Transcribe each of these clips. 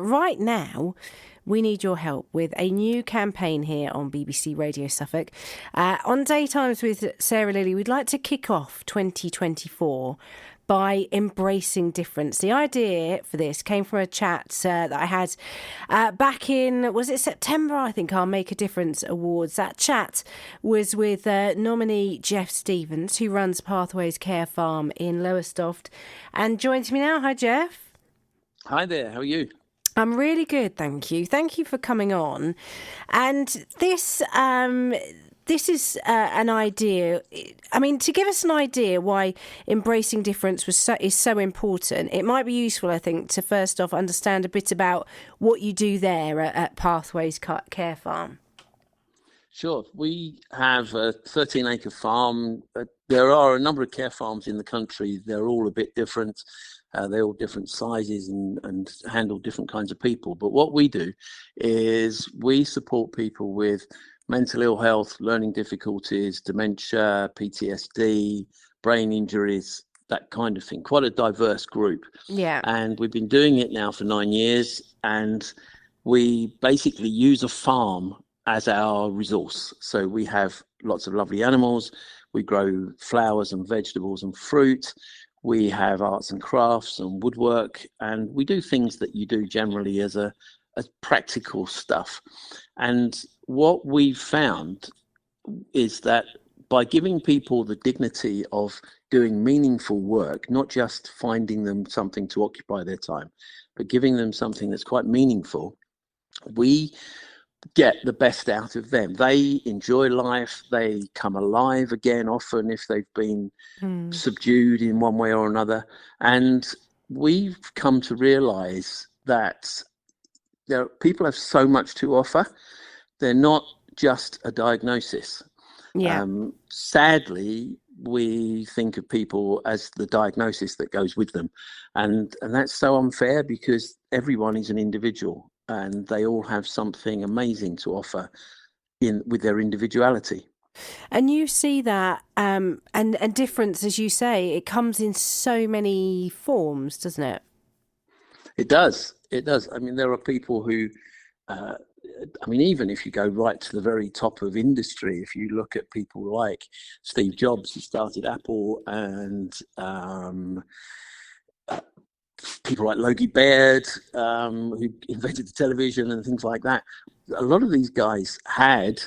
right now, we need your help with a new campaign here on BBC Radio Suffolk. On Daytimes with Sarah Lilly, we'd like to kick off 2024 by embracing difference. The idea for this came from a chat that I had back in, was it September? I think I'll Make a Difference Awards. That chat was with nominee Jeff Stevens, who runs Pathways Care Farm in Lowestoft, and joins me now. Hi, Jeff. Hi there, how are you? I'm really good, thank you. Thank you for coming on. And this is an idea. I mean, to give us an idea why embracing difference is so important, it might be useful, I think, to first off understand a bit about what you do there at Pathways Care Farm. Sure. We have a 13-acre farm. There are a number of care farms in the country. They're all a bit different. They're all different sizes and handle different kinds of people. But what we do is we support people with mental ill health, learning difficulties, dementia, PTSD, brain injuries, that kind of thing. Quite a diverse group. Yeah. And we've been doing it now for 9 years. And we basically use a farm as our resource. So we have lots of lovely animals. We grow flowers and vegetables and fruit. We have arts and crafts and woodwork, and we do things that you do generally as practical stuff. And what we've found is that by giving people the dignity of doing meaningful work, not just finding them something to occupy their time, but giving them something that's quite meaningful, we get the best out of them. They enjoy life. They come alive again often if they've been subdued in one way or another. And we've come to realize that people have so much to offer. They're not just a diagnosis. Yeah. Sadly, we think of people as the diagnosis that goes with them. And that's so unfair because everyone is an individual. And they all have something amazing to offer with their individuality. And you see that, and difference, as you say, it comes in so many forms, doesn't it? It does. It does. I mean, there are people who, even if you go right to the very top of industry, if you look at people like Steve Jobs, who started Apple, and people like Logie Baird, who invented the television and things like that. A lot of these guys had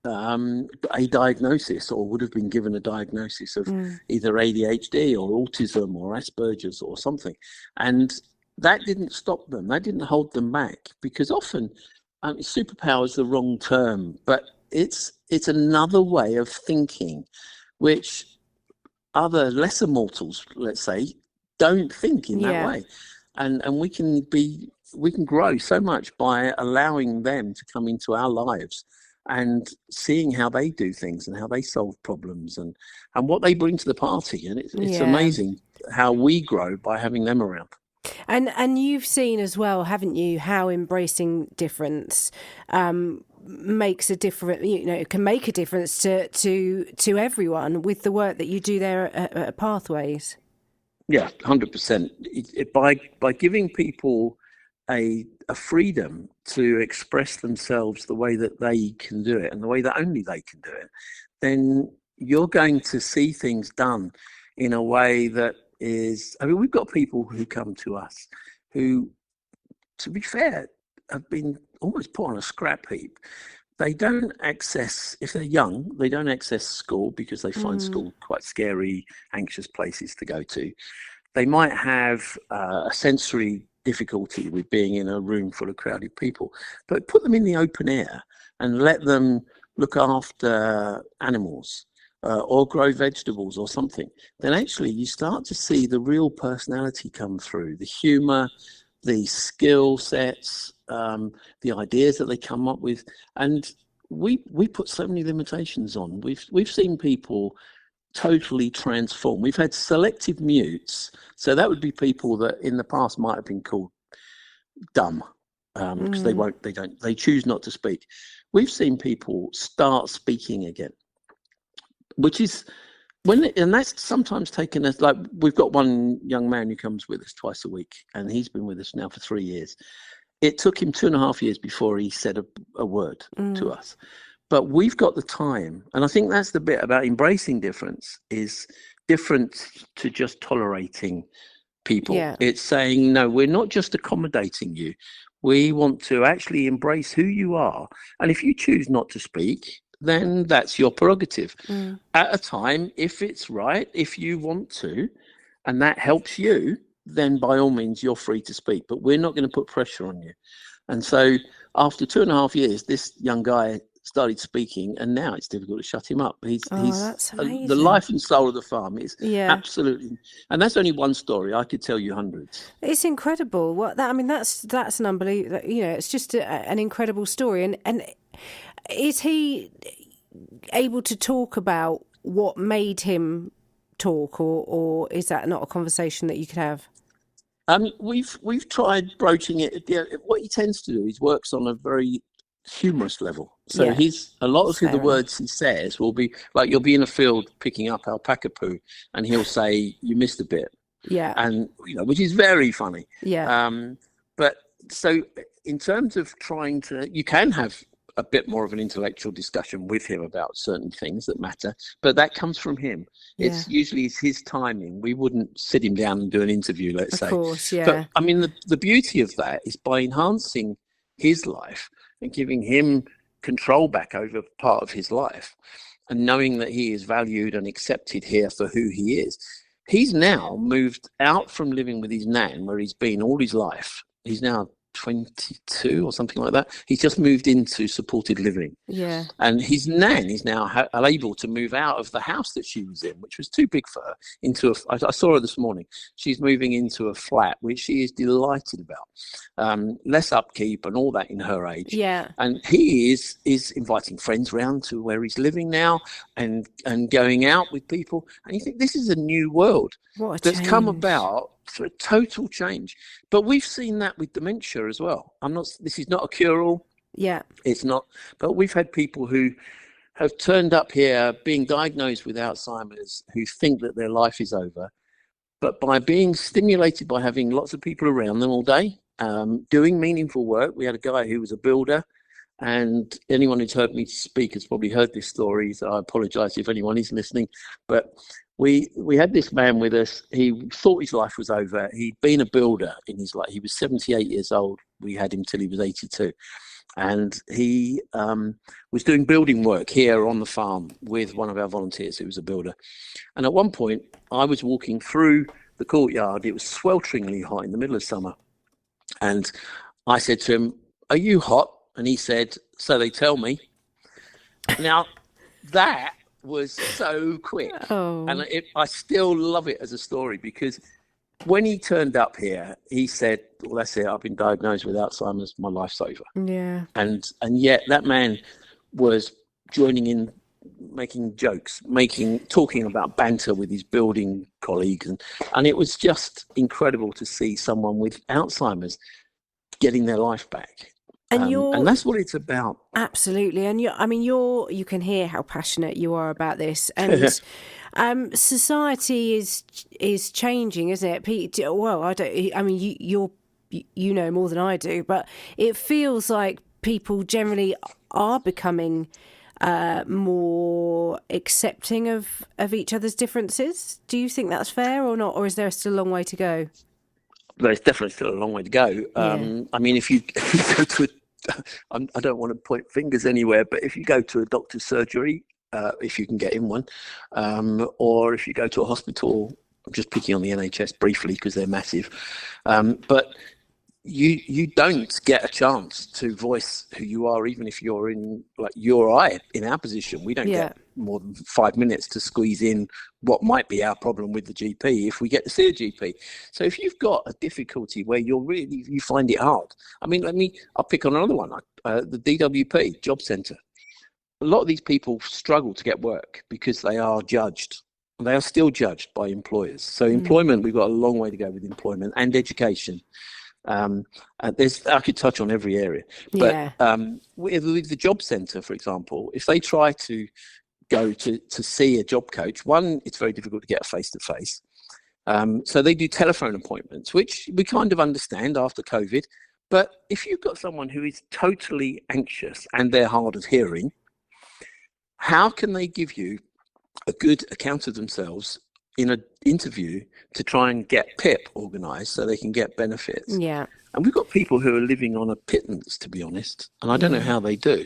a diagnosis or would have been given a diagnosis of either ADHD or autism or Asperger's or something. And that didn't stop them. That didn't hold them back, because often superpower is the wrong term, but it's another way of thinking, which other lesser mortals, let's say, don't think in that way, and we can grow so much by allowing them to come into our lives and seeing how they do things and how they solve problems and what they bring to the party. And it's amazing how we grow by having them around. And you've seen as well, haven't you, how embracing difference makes a difference, can make a difference to everyone with the work that you do there at Pathways. Yeah, 100%. By giving people a freedom to express themselves the way that they can do it and the way that only they can do it, then you're going to see things done in a way that is, we've got people who come to us who, to be fair, have been almost put on a scrap heap. They don't access, if they're young, they don't access school because they find school quite scary, anxious places to go to. They might have a sensory difficulty with being in a room full of crowded people, but put them in the open air and let them look after animals or grow vegetables or something. Then actually you start to see the real personality come through, the humour, the skill sets, the ideas that they come up with. And we put so many limitations on. We've seen people totally transform. We've had selective mutes, so that would be people that in the past might have been called dumb because they choose not to speak. We've seen people start speaking again, which is and that's sometimes taken as, like, we've got one young man who comes with us twice a week, and he's been with us now for 3 years. it took him 2.5 years before he said a word to us. But we've got the time. And I think that's the bit about embracing difference, is different to just tolerating people. Yeah. It's saying, no, we're not just accommodating you. We want to actually embrace who you are. And if you choose not to speak, then that's your prerogative. At a time, if it's right, if you want to, and that helps you, then by all means, you're free to speak. But we're not going to put pressure on you. And so after 2.5 years, this young guy started speaking, and now it's difficult to shut him up. He's that's amazing. The life and soul of the farm is Yeah. absolutely, and that's only one story. I could tell you hundreds. It's incredible. That's an unbelievable. It's just an incredible story. And is he able to talk about what made him talk, or is that not a conversation that you could have? We've tried broaching it. What he tends to do is works on a very humorous level. So a lot of the words he says will be like, you'll be in a field picking up alpaca poo, and he'll say, "You missed a bit." Yeah. And which is very funny. Yeah. But so in terms of trying to, you can have a bit more of an intellectual discussion with him about certain things that matter, but that comes from him. It's usually his timing. We wouldn't sit him down and do an interview, let's say. Of course, yeah. But I mean, the beauty of that is by enhancing his life and giving him control back over part of his life, and knowing that he is valued and accepted here for who he is. He's now moved out from living with his nan, where he's been all his life. He's now 22 or something like that. He's just moved into supported living. Yeah. And his nan is now able to move out of the house that she was in, which was too big for her, I saw her this morning. She's moving into a flat, which she is delighted about. Less upkeep and all that in her age. Yeah. And he is inviting friends round to where he's living now, and going out with people. And you think, this is a new world that's come about for a total change. But we've seen that with dementia as well. This is not a cure-all. Yeah. It's not. But we've had people who have turned up here being diagnosed with Alzheimer's, who think that their life is over. But by being stimulated by having lots of people around them all day, doing meaningful work. We had a guy who was a builder, and anyone who's heard me speak has probably heard this story, so I apologise if anyone is listening. But we had this man with us. He thought his life was over. He'd been a builder in his life. He was 78 years old. We had him till he was 82. And he was doing building work here on the farm with one of our volunteers who was a builder. And at one point, I was walking through the courtyard. It was swelteringly hot in the middle of summer. And I said to him, "Are you hot?" And he said, "So they tell me." Now, that was so quick. Oh. And I still love it as a story, because when he turned up here, he said, "Well, that's it. I've been diagnosed with Alzheimer's. My life's over." Yeah. And yet that man was joining in, making jokes, talking about banter with his building colleagues. And it was just incredible to see someone with Alzheimer's getting their life back. And that's what it's about. Absolutely. And you can hear how passionate you are about this. And society is changing, isn't it? Pete, well, you know more than I do, but it feels like people generally are becoming more accepting of each other's differences. Do you think that's fair or not? Or is there still a long way to go? There's definitely still a long way to go. Yeah. I mean, if you go to I don't want to point fingers anywhere, but if you go to a doctor's surgery, if you can get in one, or if you go to a hospital, I'm just picking on the NHS briefly because they're massive, but you don't get a chance to voice who you are, even if you're in, like you or I, in our position. We don't get more than 5 minutes to squeeze in what might be our problem with the GP if we get to see a GP. So if you've got a difficulty where you find it hard, I mean, I'll pick on another one, the DWP, Job Centre. A lot of these people struggle to get work because they are judged. They are still judged by employers. So employment, we've got a long way to go with employment and education. I could touch on every area, but with the Job Centre, for example, if they try to go to see a job coach, one, it's very difficult to get a face-to-face. So they do telephone appointments, which we kind of understand after COVID, But if you've got someone who is totally anxious and they're hard of hearing, how can they give you a good account of themselves in an interview to try and get PIP organised so they can get benefits? Yeah. And we've got people who are living on a pittance, to be honest, and I don't know how they do.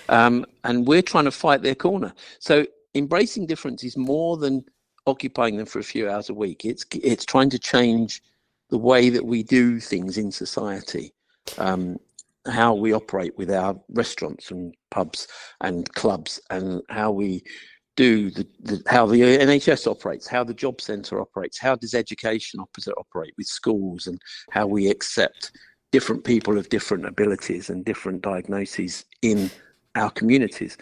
And we're trying to fight their corner. So embracing difference is more than occupying them for a few hours a week. It's trying to change the way that we do things in society, how we operate with our restaurants and pubs and clubs, and how we do how the NHS operates, how the job centre operates, how does education operate with schools, and how we accept different people of different abilities and different diagnoses in our communities.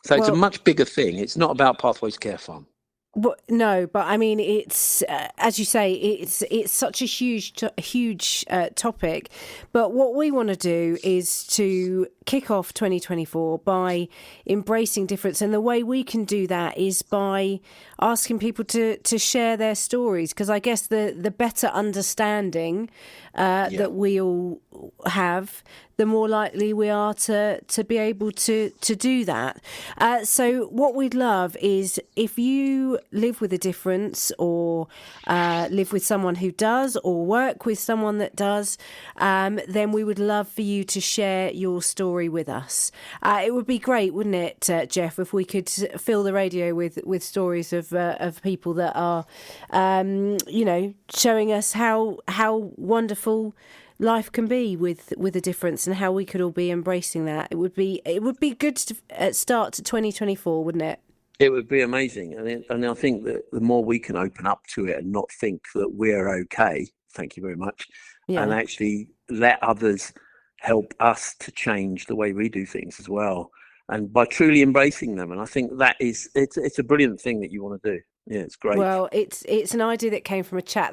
So it's a much bigger thing. It's not about Pathways Care Farm. Well, no, but I mean, it's as you say, it's such a huge topic. But what we want to do is to kick off 2024 by embracing difference, and the way we can do that is by asking people to share their stories. Because I guess the better understanding that we all have, the more likely we are to be able to do that. So what we'd love is if you live with a difference, or live with someone who does, or work with someone that does, then we would love for you to share your story with us. It would be great, wouldn't it, Jeff, if we could fill the radio with stories of people that are, showing us how wonderful life can be with a difference, and how we could all be embracing that. It would be good to start to 2024, wouldn't it? It would be amazing, and I think that the more we can open up to it and not think that we're okay, thank you very much, and actually let others help us to change the way we do things as well, and by truly embracing them. And I think that it's a brilliant thing that you want to do. Yeah, it's great. Well, it's an idea that came from a chat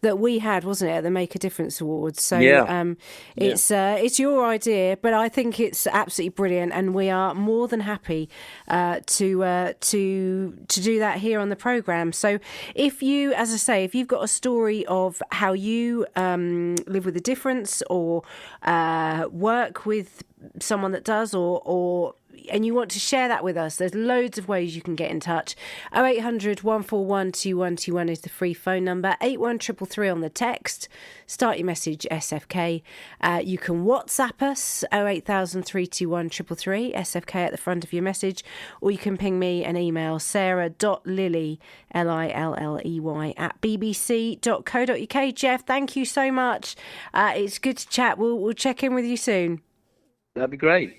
that we had, wasn't it, at the Make a Difference Awards? So it's your idea, but I think it's absolutely brilliant, and we are more than happy to do that here on the programme. So if you, as I say, if you've got a story of how you live with a difference, or work with someone that does, and you want to share that with us, there's loads of ways you can get in touch. 0800 141 2121 is the free phone number. 81333 on the text. Start your message SFK. You can WhatsApp us 08000 321 333 SFK at the front of your message, or you can ping me an email sarah.lilly Lilley at bbc.co.uk. Jeff, thank you so much. It's good to chat. We'll check in with you soon. That'd be great.